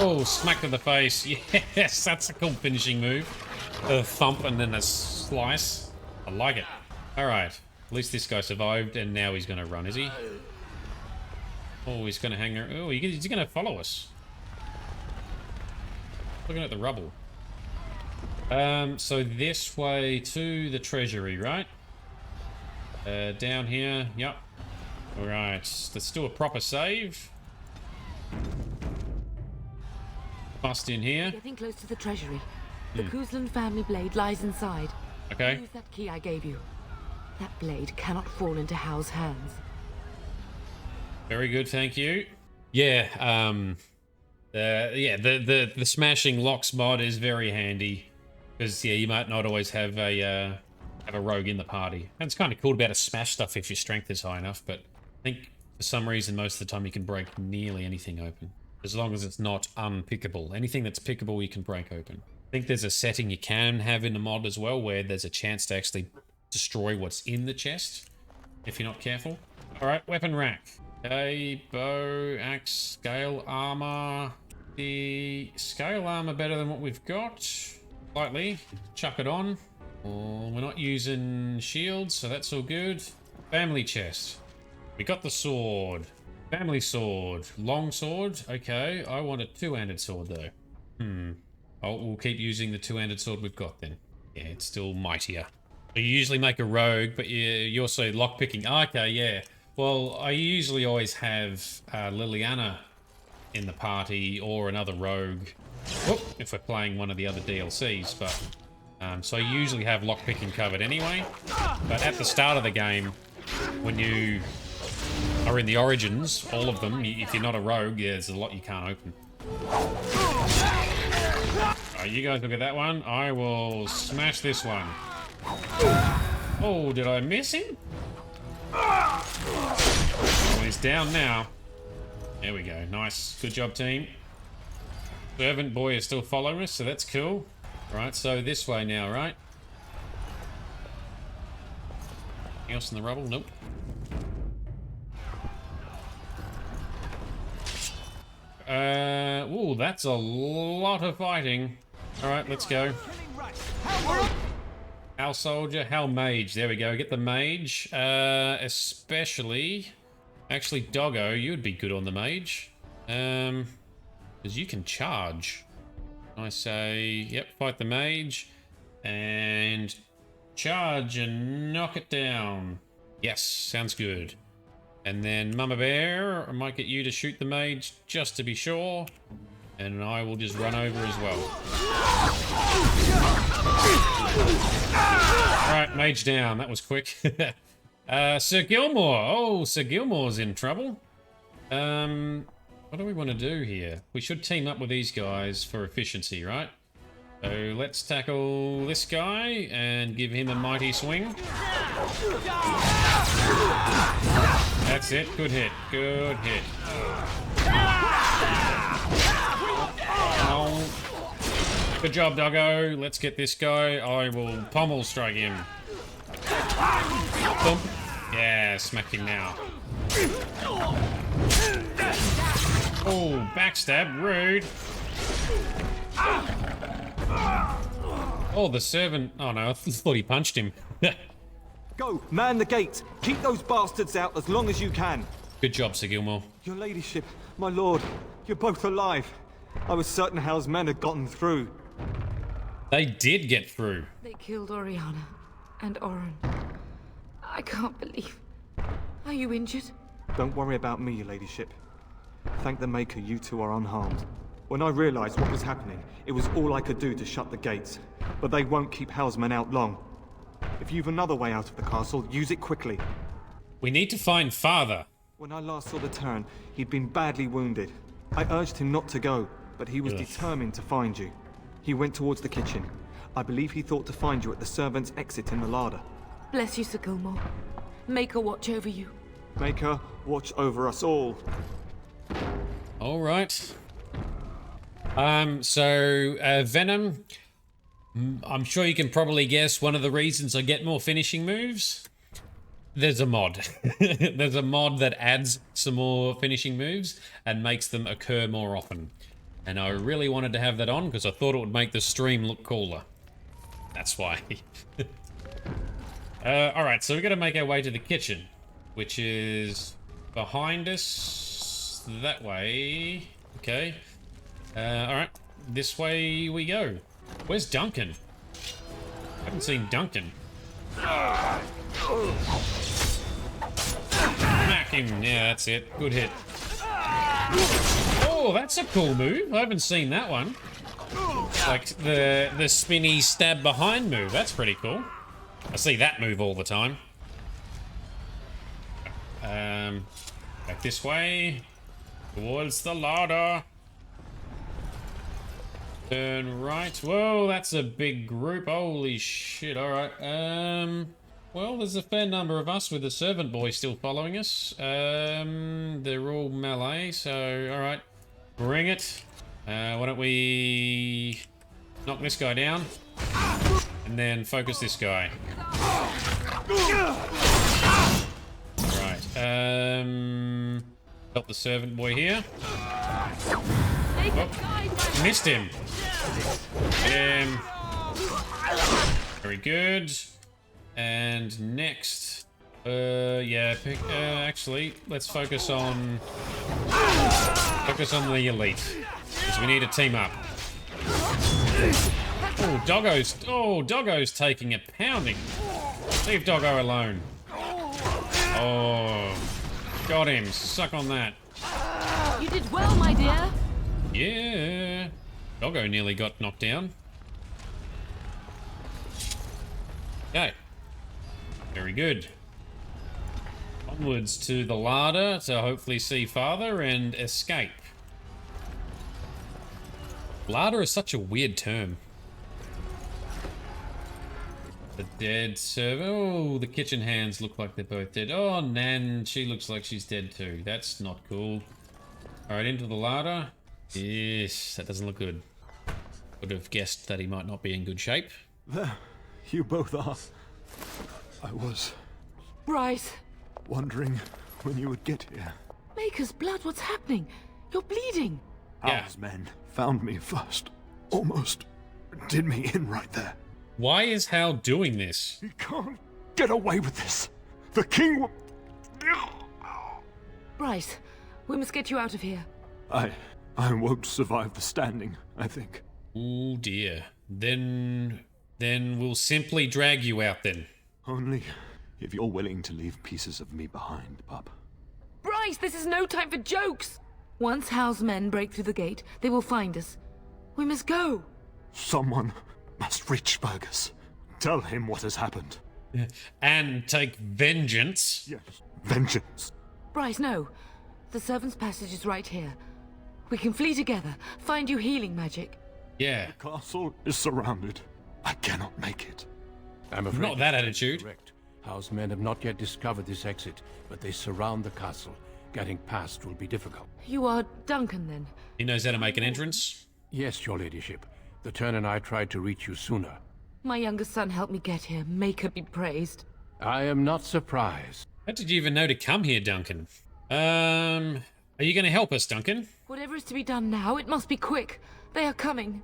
Oh, smack to the face. Yes, that's a cool finishing move. A thump and then a slice. I like it. Alright. At least this guy survived, and now he's going to run, is he? Oh, he's going to hang around. Oh, he's going to follow us. Looking at the rubble. So this way to the treasury, right? Down here. Yep. Alright. Let's do a proper save. Bust in here. Getting close to the treasury. The Cousland family blade lies inside. Okay. Use that key I gave you. That blade cannot fall into Hal's hands. Very good, thank you. Yeah, the smashing locks mod is very handy because you might not always have a rogue in the party. And it's kind of cool to be able to smash stuff if your strength is high enough. But I think for some reason most of the time you can break nearly anything open, as long as it's not unpickable. Anything that's pickable you can break open. I think there's a setting you can have in the mod as well where there's a chance to actually destroy what's in the chest if you're not careful. Alright, weapon rack. Okay, bow, axe, scale armor. The scale armor better than what we've got. Slightly. Chuck it on. Oh, we're not using shields, so that's all good. Family chest. We got the sword. Family sword. Long sword. Okay, I want a two-handed sword though. Oh, we'll keep using the two-handed sword we've got then. Yeah, it's still mightier. You usually make a rogue, but you also lockpicking. Oh, okay, yeah. Well, I usually always have Liliana in the party or another rogue. Whoop, if we're playing one of the other DLCs, but so I usually have lockpicking covered anyway. But at the start of the game, when you are in the Origins, all of them, if you're not a rogue, yeah, there's a lot you can't open. Alright, you guys look at that one. I will smash this one. Oh, did I miss him? Well, he's down now. There we go. Nice. Good job, team. Servant boy is still following us, so that's cool. Right, so this way now, right? Anything else in the rubble? Nope. Ooh, that's a lot of fighting. Alright, let's go. Hal soldier, Hal mage. There we go. Get the mage. Especially... Actually, Doggo, you'd be good on the mage. Because you can charge. I say, yep, fight the mage. And charge and knock it down. Yes, sounds good. And then Mama Bear, I might get you to shoot the mage just to be sure. And I will just run over as well. Alright, mage down. That was quick. Sir Gilmore. Oh, Sir Gilmore's in trouble. What do we want to do here? We should team up with these guys for efficiency, right? So let's tackle this guy and give him a mighty swing. That's it. Good hit. Good hit. Oh. Good job, Doggo. Let's get this guy. I will pommel strike him. Boom. Yeah, smack him now. Oh, backstab. Rude. Oh, the servant. Oh no, I thought he punched him. Go, man the gates. Keep those bastards out as long as you can. Good job, Sir Gilmore. Your ladyship, my lord, you're both alive. I was certain Hal's men had gotten through. They did get through. They killed Oriana and Oren. I can't believe. Are you injured? Don't worry about me, your ladyship. Thank the Maker you two are unharmed. When I realized what was happening, it was all I could do to shut the gates. But they won't keep Hal's men out long. If you've another way out of the castle, use it quickly. We need to find Father. When I last saw the Teyrn, he'd been badly wounded. I urged him not to go, but he was determined to find you. He went towards the kitchen. I believe he thought to find you at the servants' exit in the larder. Bless you, Sir Gilmore. Maker watch over you. Maker watch over us all. All right. Venom. I'm sure you can probably guess one of the reasons I get more finishing moves. There's a mod. There's a mod that adds some more finishing moves and makes them occur more often. And I really wanted to have that on because I thought it would make the stream look cooler. That's why. Alright, so we've got to make our way to the kitchen, which is behind us that way. Okay. Alright, this way we go. Where's Duncan? I haven't seen Duncan. Smack him. Yeah, that's it. Good hit. Oh, that's a cool move. I haven't seen that one. Like the spinny stab behind move. That's pretty cool. I see that move all the time. Back this way. Towards the larder. Turn right. Whoa, that's a big group. Holy shit. Alright. Well, there's a fair number of us with the servant boy still following us. They're all melee, so alright. Bring it. Why don't we knock this guy down? And then focus this guy. Right. Help the servant boy here. Oh, missed him. Get him. Very good. And next, actually, let's focus on the elite, because we need to team up. Oh, Doggo's taking a pounding. Leave Doggo alone. Oh, got him. Suck on that. You did well, my dear. Yeah. Doggo nearly got knocked down. Okay. Very good. Onwards to the larder to hopefully see Father and escape. Larder is such a weird term. The dead servant. Oh, the kitchen hands look like they're both dead. Oh, Nan, she looks like she's dead too. That's not cool. Alright, into the larder. Yes, that doesn't look good. Would have guessed that he might not be in good shape. There, you both are. I was Bryce. wondering when you would get here. Maker's blood, what's happening? You're bleeding. House men found me first. Almost did me in right there. Why is Hal doing this? He can't get away with this. The king will... Bryce, we must get you out of here. I won't survive the standing, I think. Oh dear. Then we'll simply drag you out then. Only if you're willing to leave pieces of me behind, Pup. Bryce, this is no time for jokes. Once Hal's men break through the gate, they will find us. We must go. Someone must reach Fergus. Tell him what has happened. And take vengeance. Yes, vengeance. Bryce, no. The servant's passage is right here. We can flee together, find you healing magic. Yeah. The castle is surrounded. I cannot make it. I'm afraid not that attitude. Correct. House men have not yet discovered this exit, but they surround the castle. Getting past will be difficult. You are Duncan, then? He knows how to make an entrance? Yes, your ladyship. The Teyrn and I tried to reach you sooner. My younger son helped me get here. Maker be praised. I am not surprised. How did you even know to come here, Duncan? Are you going to help us, Duncan? Whatever is to be done now, it must be quick. They are coming.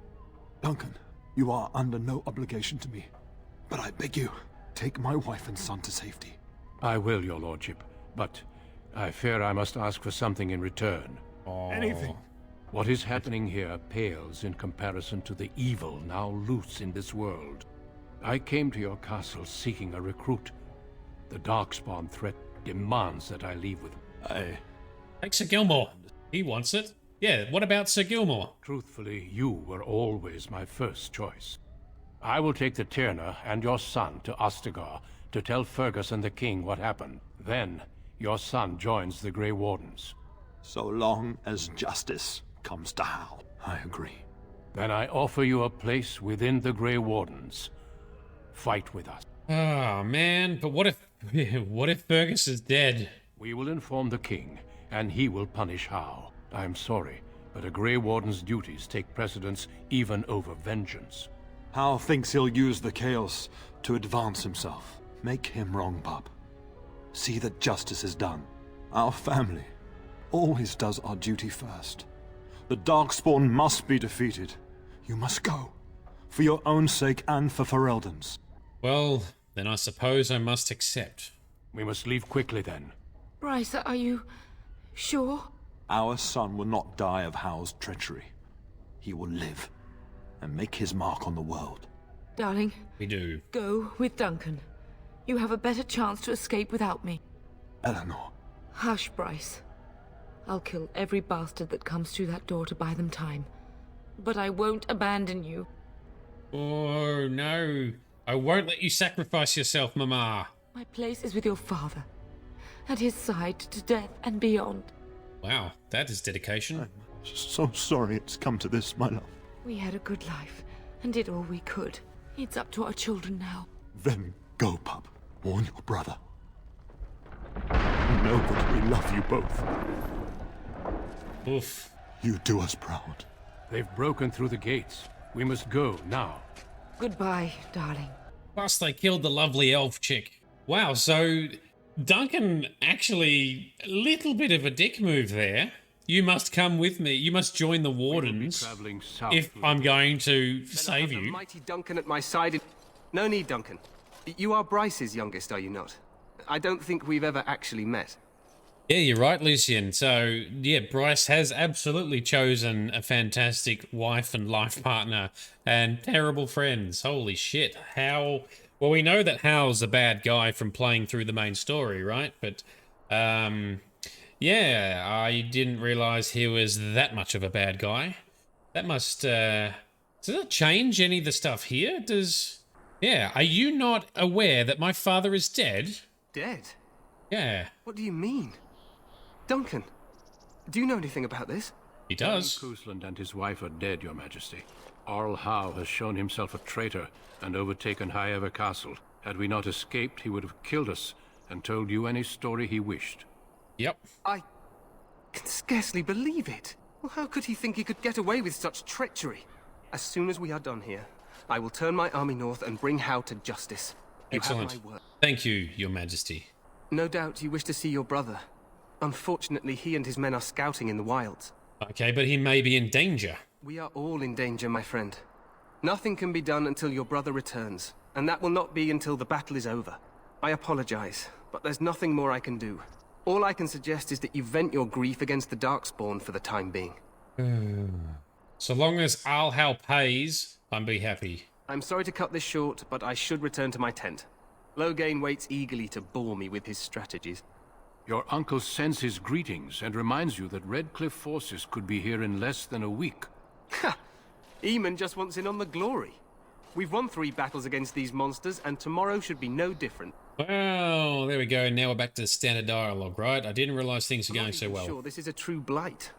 Duncan, you are under no obligation to me. But I beg you, take my wife and son to safety. I will, your lordship. But I fear I must ask for something in return. Oh. Anything. What is happening here pales in comparison to the evil now loose in this world. I came to your castle seeking a recruit. The darkspawn threat demands that I leave with... Take Sir Gilmore. He wants it. Yeah, what about Sir Gilmore? Truthfully, you were always my first choice. I will take the Teyrna and your son to Ostagar to tell Fergus and the king what happened. Then, your son joins the Grey Wardens. So long as justice comes to Hal. I agree. Then I offer you a place within the Grey Wardens. Fight with us. Oh, man, but what if Fergus is dead? We will inform the king, and he will punish Hal. I'm sorry, but a Grey Warden's duties take precedence even over vengeance. Hal thinks he'll use the chaos to advance himself. Make him wrong, Bob. See that justice is done. Our family always does our duty first. The darkspawn must be defeated. You must go. For your own sake and for Ferelden's. Well, then I suppose I must accept. We must leave quickly then. Bryce, are you sure? Our son will not die of How's treachery. He will live and make his mark on the world. Darling. We do. Go with Duncan. You have a better chance to escape without me. Eleanor. Hush, Bryce. I'll kill every bastard that comes through that door to buy them time. But I won't abandon you. Oh, no. I won't let you sacrifice yourself, Mama. My place is with your father. At his side to death and beyond. Wow, that is dedication. I'm so sorry it's come to this, my love. We had a good life and did all we could. It's up to our children now. Then go, pup. Warn your brother. Know that we love you both. Oof. You do us proud. They've broken through the gates. We must go now. Goodbye, darling. Plus, they killed the lovely elf chick. Wow, so Duncan actually a little bit of a dick move there. You must come with me. You must join the Wardens if I'm going to save you. Mighty Duncan at my side. No need, Duncan. You are Bryce's youngest, are you not? I don't think we've ever actually met. Yeah, you're right, Lucian. So, yeah, Bryce has absolutely chosen a fantastic wife and life partner and terrible friends. Holy shit. How... Well, we know that Hal's a bad guy from playing through the main story, right? But, yeah, I didn't realize he was that much of a bad guy. That must, does that change any of the stuff here? Does... Yeah, are you not aware that my father is dead? Dead? Yeah. What do you mean? Duncan, do you know anything about this? He does. Aedan Cousland and his wife are dead, Your Majesty. Arl Howe has shown himself a traitor and overtaken Highever Castle. Had we not escaped, he would have killed us and told you any story he wished. Yep. I can scarcely believe it. Well, how could he think he could get away with such treachery? As soon as we are done here, I will turn my army north and bring Howe to justice. You Excellent. have my word. Thank you, Your Majesty. No doubt you wish to see your brother. Unfortunately, he and his men are scouting in the wilds. Okay, but he may be in danger. We are all in danger, my friend. Nothing can be done until your brother returns, and that will not be until the battle is over. I apologize, but there's nothing more I can do. All I can suggest is that you vent your grief against the Darkspawn for the time being. So long as Arl Howe pays, I'll be happy. I'm sorry to cut this short, but I should return to my tent. Loghain waits eagerly to bore me with his strategies. Your uncle sends his greetings and reminds you that Redcliffe forces could be here in less than a week. Ha! Eamon just wants in on the glory. We've won 3 battles against these monsters, and tomorrow should be no different. Well, there we go. Now we're back to the standard dialogue, right? I didn't realise things were I'm going not so even well. sure this is a true blight.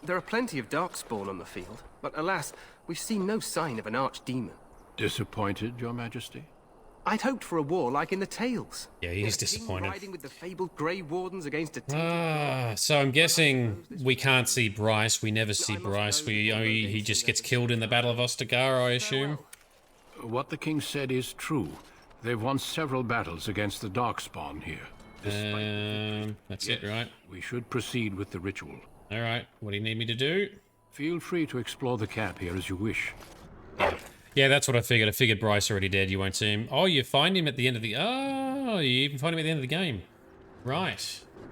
There are plenty of darkspawn on the field, but alas, we've seen no sign of an archdemon. Disappointed, Your Majesty? I'd hoped for a war like in the tales. Yeah, he's disappointed. Riding with the fabled Grey Wardens against a So I'm guessing we can't see Bryce. We never see Bryce. He just gets killed in the Battle of Ostagar, I assume. What the king said is true. They've won several battles against the Darkspawn here. That's it, right? We should proceed with the ritual. All right. What do you need me to do? Feel free to explore the camp here as you wish. Yeah, that's what I figured. I figured Bryce already dead. You won't see him. Oh, you find him at the end of the... Oh, you even find him at the end of the game. Right.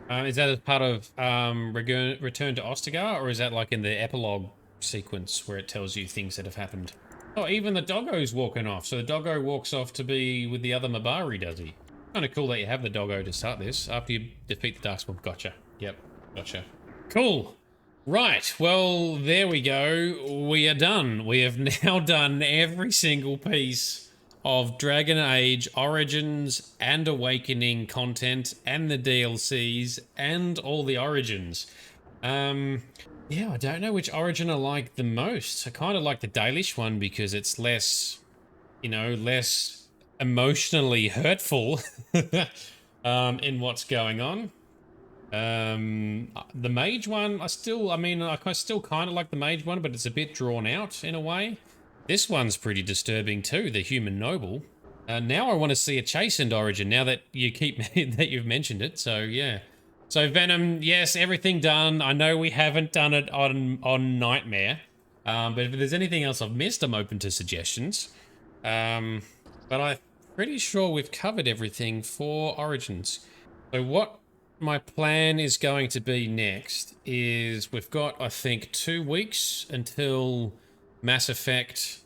Is that as part of Return to Ostagar, or is that like in the epilogue sequence where it tells you things that have happened? Oh, even the doggo's walking off. So the doggo walks off to be with the other Mabari, does he? Kind of cool that you have the doggo to start this after you defeat the Darkspawn. Gotcha. Yep, gotcha. Cool. Right, well, there we go. We are done. We have now done every single piece of Dragon Age Origins and Awakening content and the DLCs and all the Origins. Yeah, I don't know which Origin I like the most. I kind of like the Dalish one because it's less, you know, less emotionally hurtful in what's going on. The mage one, I still kind of like the mage one, but it's a bit drawn out in a way. This one's pretty disturbing too, the human noble. Now I want to see a chastened Origin, now that you keep that you've mentioned it. So yeah. So Venom, yes, everything done. I know we haven't done it on Nightmare. But if there's anything else I've missed, I'm open to suggestions. But I'm pretty sure we've covered everything for Origins. So what my plan is going to be next is we've got, I think, 2 weeks until Mass Effect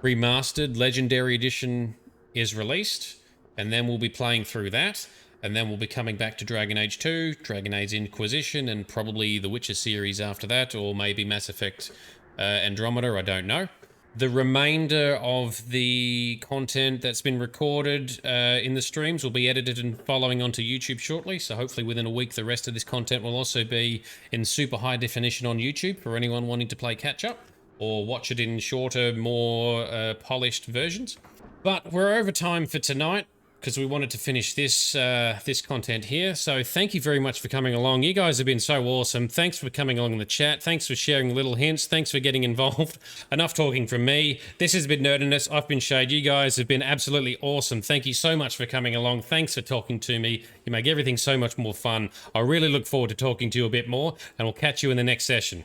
Remastered Legendary Edition is released, and then we'll be playing through that, and then we'll be coming back to Dragon Age 2, Dragon Age Inquisition, and probably the Witcher series after that, or maybe Mass Effect Andromeda, I don't know. The remainder of the content that's been recorded in the streams will be edited and following onto YouTube shortly, so hopefully within a week the rest of this content will also be in super high definition on YouTube for anyone wanting to play catch-up, or watch it in shorter, more polished versions. But we're over time for tonight, because we wanted to finish this this content here. So thank you very much for coming along. You guys have been so awesome. Thanks for coming along in the chat. Thanks for sharing little hints. Thanks for getting involved. Enough talking from me. This has been Nerdiness. I've been Shade. You guys have been absolutely awesome. Thank you so much for coming along. Thanks for talking to me. You make everything so much more fun. I really look forward to talking to you a bit more, and we'll catch you in the next session.